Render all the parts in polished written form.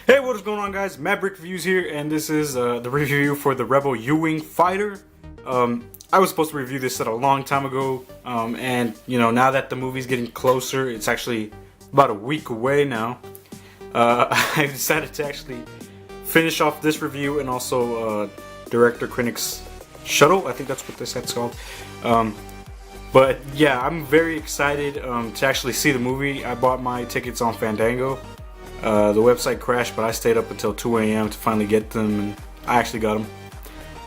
Hey, what is going on, guys? Maverick Reviews here, and this is the review for the Rebel U-Wing fighter. I was supposed to review this a long time ago, and now that the movie's getting closer, it's actually about a week away now. I decided to actually finish off this review and also Director Krennic's Shuttle. I think that's what this set's called. But yeah, I'm very excited to actually see the movie. I bought my tickets on Fandango. The website crashed, but I stayed up until 2 a.m. to finally get them, and I actually got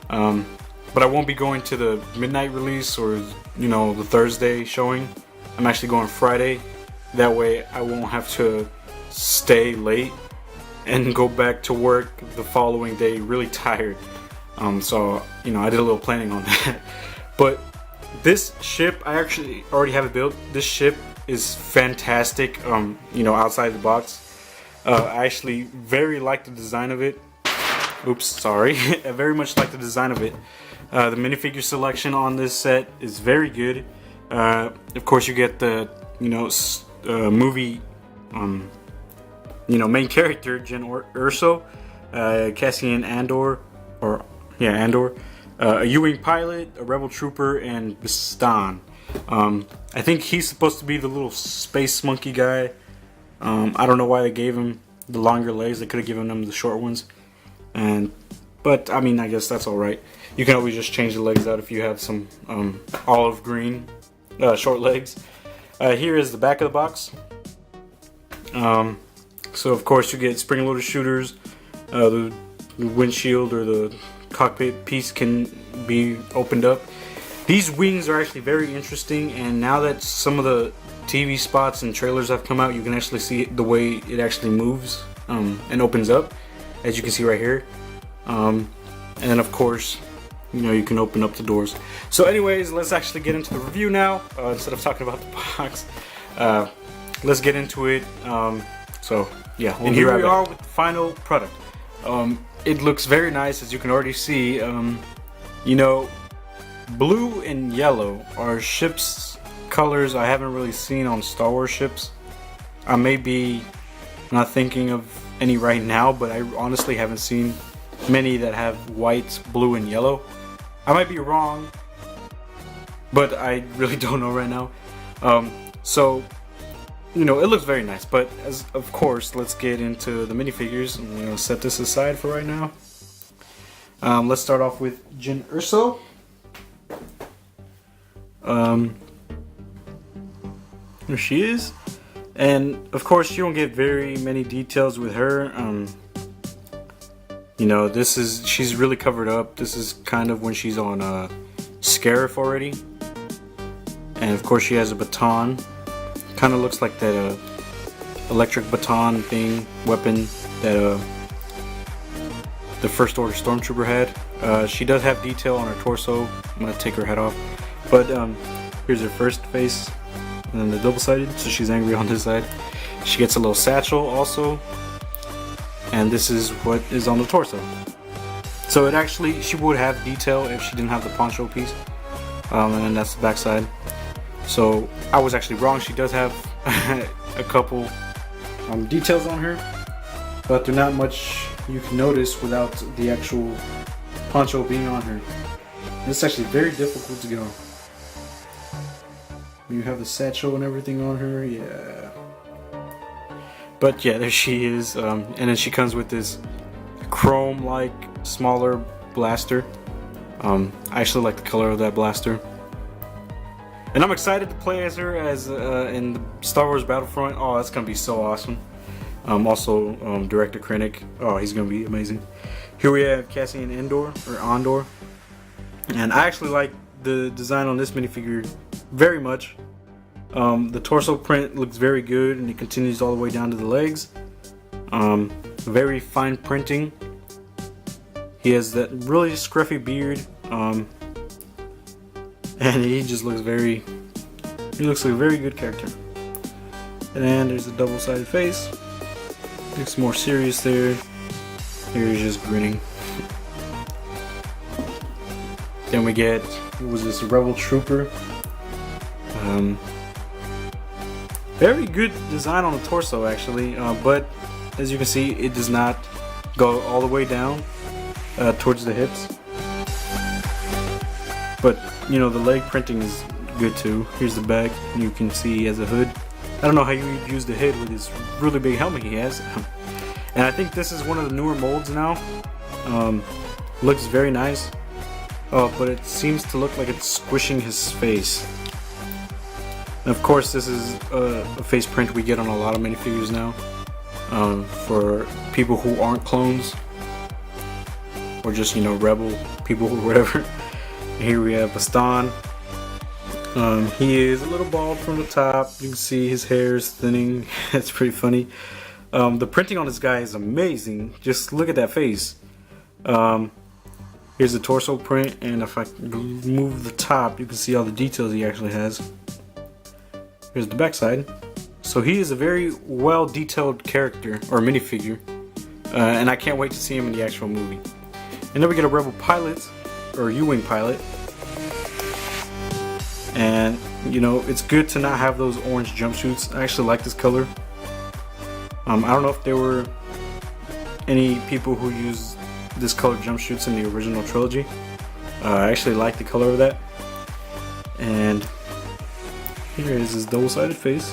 them. But I won't be going to the midnight release or the Thursday showing. I'm actually going Friday. That way I won't have to stay late and go back to work the following day really tired. So I did a little planning on that. But this ship, I actually already have it built. This ship is fantastic. Outside the box. I actually very like the design of it. Oops, sorry. I very much like the design of it. The minifigure selection on this set is very good. Of course, you get the movie main character Jyn Erso, Cassian Andor, Andor, a U-Wing pilot, a rebel trooper, and Bistan. I think he's supposed to be the little space monkey guy. I don't know why they gave him the longer legs. They could have given him the short ones. But I mean, I guess that's alright. You can always just change the legs out if you have some olive green short legs. Here is the back of the box. So of course you get spring-loaded shooters. The windshield or the cockpit piece can be opened up. These wings are actually very interesting, and now that some of the TV spots and trailers have come out, you can actually see the way it actually moves and opens up, as you can see right here. And then of course, you can open up the doors. So anyways, let's actually get into the review now, instead of talking about the box. Let's get into it. So yeah, and here we are with the final product. It looks very nice, as you can already see. Blue and yellow are ships colors I haven't really seen on Star Wars ships. I may be not thinking of any right now, but I honestly haven't seen many that have white, blue, and yellow. I might be wrong, but I really don't know right now. So it looks very nice. But of course, let's get into the minifigures. I'm gonna set this aside for right now. Let's start off with Jyn Erso. Here she is, and of course you don't get very many details with her. She's really covered up. This is kind of when she's on Scarif already, and of course she has a baton. Kind of looks like that electric baton weapon that the First Order Stormtrooper had. She does have detail on her torso. I'm gonna take her head off, but here's her first face. And then the double-sided, so she's angry on this side. She gets a little satchel also, and this is what is on the torso. So she would have detail if she didn't have the poncho piece, and then that's the back side. So I was actually wrong. She does have a couple details on her, but they're not much you can notice without the actual poncho being on her. It's actually very difficult to get on. You have the satchel and everything on her, yeah. But yeah, there she is. And then she comes with this chrome-like, smaller blaster. I actually like the color of that blaster. And I'm excited to play as her in the Star Wars Battlefront. Oh, that's gonna be so awesome. Also, Director Krennic. Oh, he's gonna be amazing. Here we have Cassian Andor. And I actually like the design on this minifigure very much. The torso print looks very good, and it continues all the way down to the legs. Very fine printing. He has that really scruffy beard, and he just looks like a very good character. And then there's the double-sided face. Looks more serious there. Here he's just grinning. Then we get, what was this, a Rebel Trooper. Very good design on the torso actually, but as you can see, it does not go all the way down towards the hips. But you know, the leg printing is good too. Here's the back. You can see he has a hood. I don't know how you would use the head with this really big helmet he has. And I think this is one of the newer molds now. Looks very nice. But it seems to look like it's squishing his face. And of course, this is a face print we get on a lot of minifigures now. For people who aren't clones. Or just, you know, rebel people or whatever. Here we have Baston. He is a little bald from the top. You can see his hair is thinning. That's pretty funny. The printing on this guy is amazing. Just look at that face. Here's the torso print, and if I move the top, you can see all the details he actually has. Here's the backside. So he is a very well detailed character, or minifigure, and I can't wait to see him in the actual movie. And then we get a Rebel pilot, or U-Wing pilot. And you know, it's good to not have those orange jumpsuits. I actually like this color. I don't know if there were any people who used this color jumpsuits in the original trilogy. I actually like the color of that. And here is his double-sided face.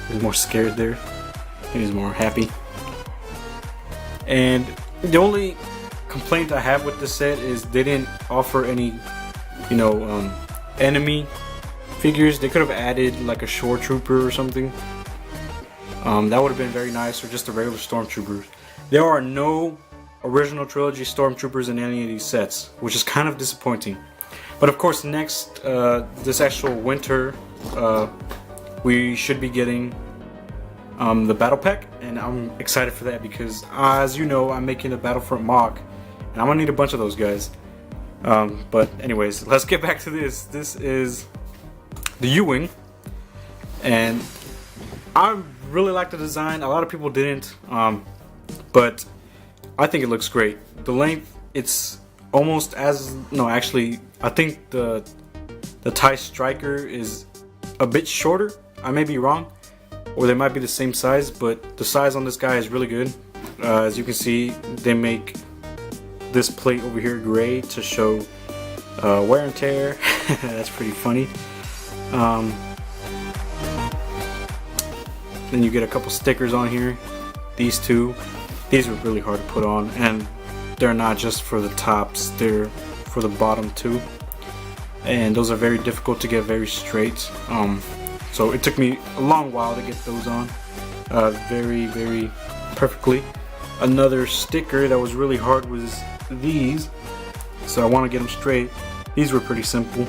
He's more scared there. He's more happy. And the only complaint I have with this set is they didn't offer any, you know, enemy figures. They could have added like a shore trooper or something. That would have been very nice, or just a regular stormtroopers. There are no original trilogy stormtroopers in any of these sets, which is kind of disappointing. But of course, next this actual winter, we should be getting the battle pack, and I'm excited for that because, as you know, I'm making a Battlefront mock, and I'm gonna need a bunch of those guys. But anyways, let's get back to this. This is the U-Wing, and I really like the design. A lot of people didn't, but I think it looks great. The length, it's almost as, no, actually, I think the TIE Striker is a bit shorter. I may be wrong, or they might be the same size, but the size on this guy is really good. As you can see, they make this plate over here gray to show wear and tear. That's pretty funny. Then you get a couple stickers on here. These two. These are really hard to put on, and they're not just for the tops, they're for the bottom too. And those are very difficult to get very straight. So it took me a long while to get those on very, very perfectly. Another sticker that was really hard was these. So I want to get them straight. These were pretty simple.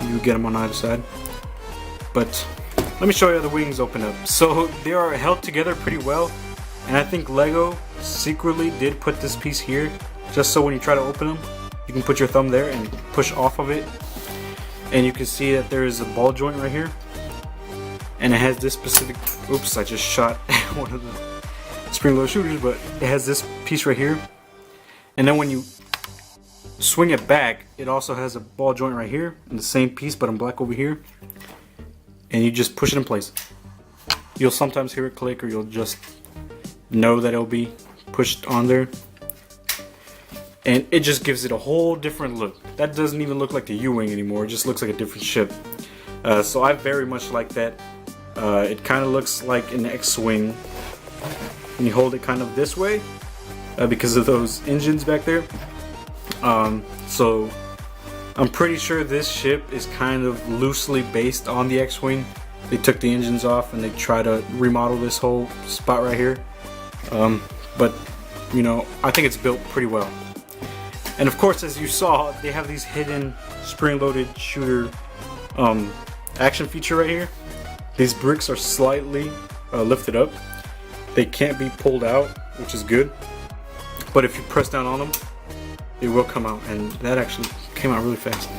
You get them on either side. But let me show you how the wings open up. So they are held together pretty well, and I think Lego secretly did put this piece here just so when you try to open them, you can put your thumb there and push off of it, and you can see that there is a ball joint right here, and it has this specific, oops, I just shot one of the spring-loaded shooters, but it has this piece right here, and then when you swing it back, it also has a ball joint right here, and the same piece but in black over here. And you just push it in place. You'll sometimes hear it click, or you'll just know that it'll be pushed on there. And it just gives it a whole different look. That doesn't even look like the U-Wing anymore. It just looks like a different ship. So I very much like that. It kind of looks like an X-Wing. And you hold it kind of this way because of those engines back there. So I'm pretty sure this ship is kind of loosely based on the X-Wing. They took the engines off and they try to remodel this whole spot right here. But you know, I think it's built pretty well. And of course, as you saw, they have these hidden spring-loaded shooter action feature right here. These bricks are slightly lifted up. They can't be pulled out, which is good. But if you press down on them, it will come out, and that actually came out really fast.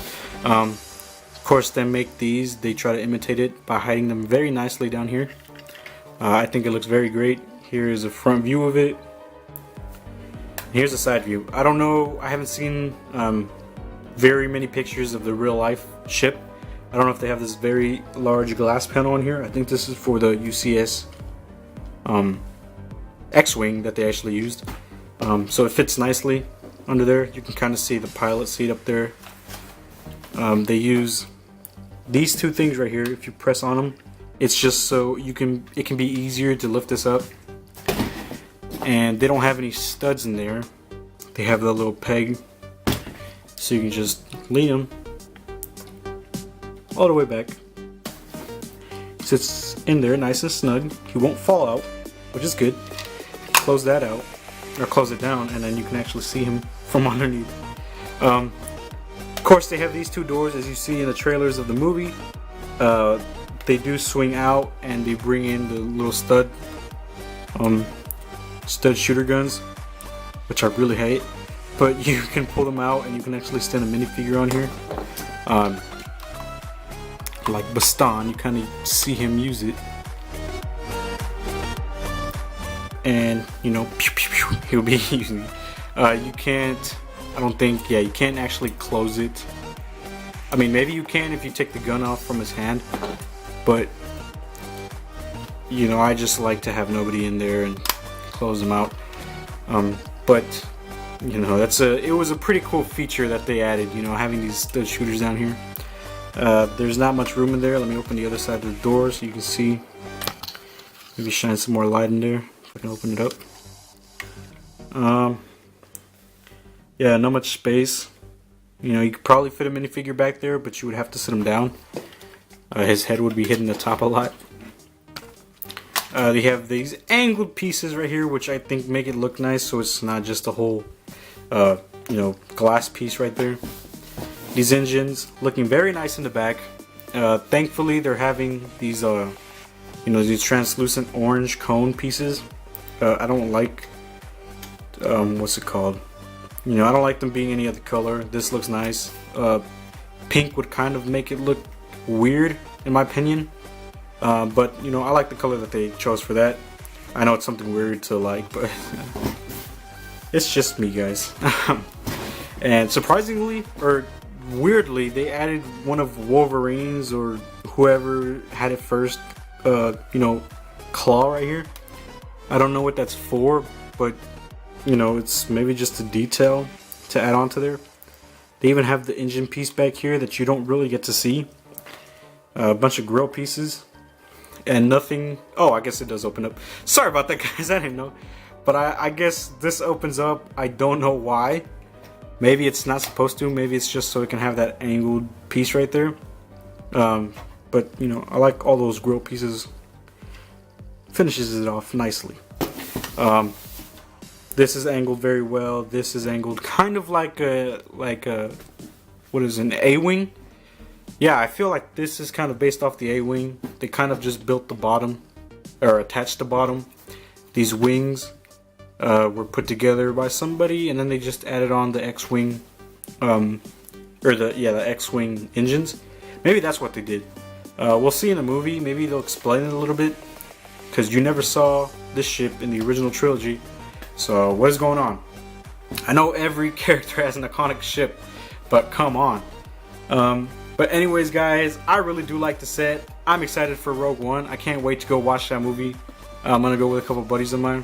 Of course, they make these. They try to imitate it by hiding them very nicely down here. I think it looks very great. Here is a front view of it. Here's a side view. I don't know. I haven't seen very many pictures of the real life ship. I don't know if they have this very large glass panel on here. I think this is for the UCS X-Wing that they actually used. So it fits nicely under there. You can kind of see the pilot seat up there. They use these two things right here. If you press on them, it's just so it can be easier to lift this up. And they don't have any studs in there. They have the little peg, so you can just lean them all the way back. Sits in there nice and snug. He won't fall out, which is good. Close that out, or close it down, and then you can actually see him from underneath. Of course, they have these two doors, as you see in the trailers of the movie. They do swing out, and they bring in the little stud shooter guns, which I really hate. But you can pull them out, and you can actually stand a minifigure on here. Like Baston, you kind of see him use it, and you know, pew, pew, pew, he'll be using it. You can't, I don't think, yeah, you can't actually close it. I mean, maybe you can if you take the gun off from his hand, but you know, I just like to have nobody in there and close them out. But you know, it was a pretty cool feature that they added, you know, having these stud shooters down here. There's not much room in there. Let me open the other side of the door so you can see. Maybe shine some more light in there if I can open it up. Yeah, not much space. You know, you could probably fit a minifigure back there, but you would have to sit him down. His head would be hitting the top a lot. They have these angled pieces right here, which I think make it look nice, so it's not just a whole, you know, glass piece right there. These engines looking very nice in the back. Thankfully, they're having these, you know, these translucent orange cone pieces. I don't like, what's it called? You know, I don't like them being any other color. This looks nice. Pink would kind of make it look weird, in my opinion. But you know, I like the color that they chose for that. I know it's something weird to like, but it's just me, guys. And surprisingly, or weirdly, they added one of Wolverine's or whoever had it first, you know, claw right here. I don't know what that's for, but you know, it's maybe just a detail to add on to there. They even have the engine piece back here that you don't really get to see. A bunch of grill pieces. And nothing. Oh, I guess it does open up. Sorry about that, guys. I didn't know. But I guess this opens up. I don't know why. Maybe it's not supposed to. Maybe it's just so it can have that angled piece right there. But, you know, I like all those grill pieces. Finishes it off nicely. This is angled very well. This is angled kind of like a what is it, an A-wing? Yeah, I feel like this is kind of based off the A-wing. They kind of just built the bottom, or attached the bottom. These wings were put together by somebody, and then they just added on the X-wing, the X-wing engines. Maybe that's what they did. We'll see in the movie. Maybe they'll explain it a little bit, because you never saw this ship in the original trilogy. So what is going on? I know every character has an iconic ship, but come on. But anyways, guys, I really do like the set. I'm excited for Rogue One. I can't wait to go watch that movie. I'm gonna go with a couple buddies of mine,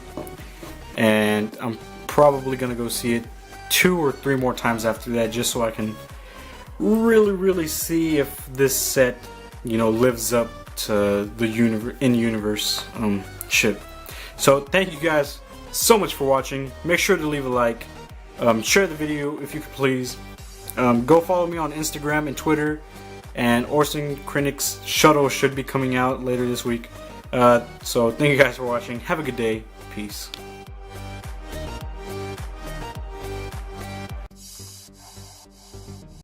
and I'm probably gonna go see it 2 or 3 more times after that, just so I can really see if this set, you know, lives up to the in-universe ship. So thank you guys so much for watching. Make sure to leave a like, share the video if you could please. Go follow me on Instagram and Twitter, and Orson Krennic's shuttle should be coming out later this week. So thank you guys for watching. Have a good day. Peace.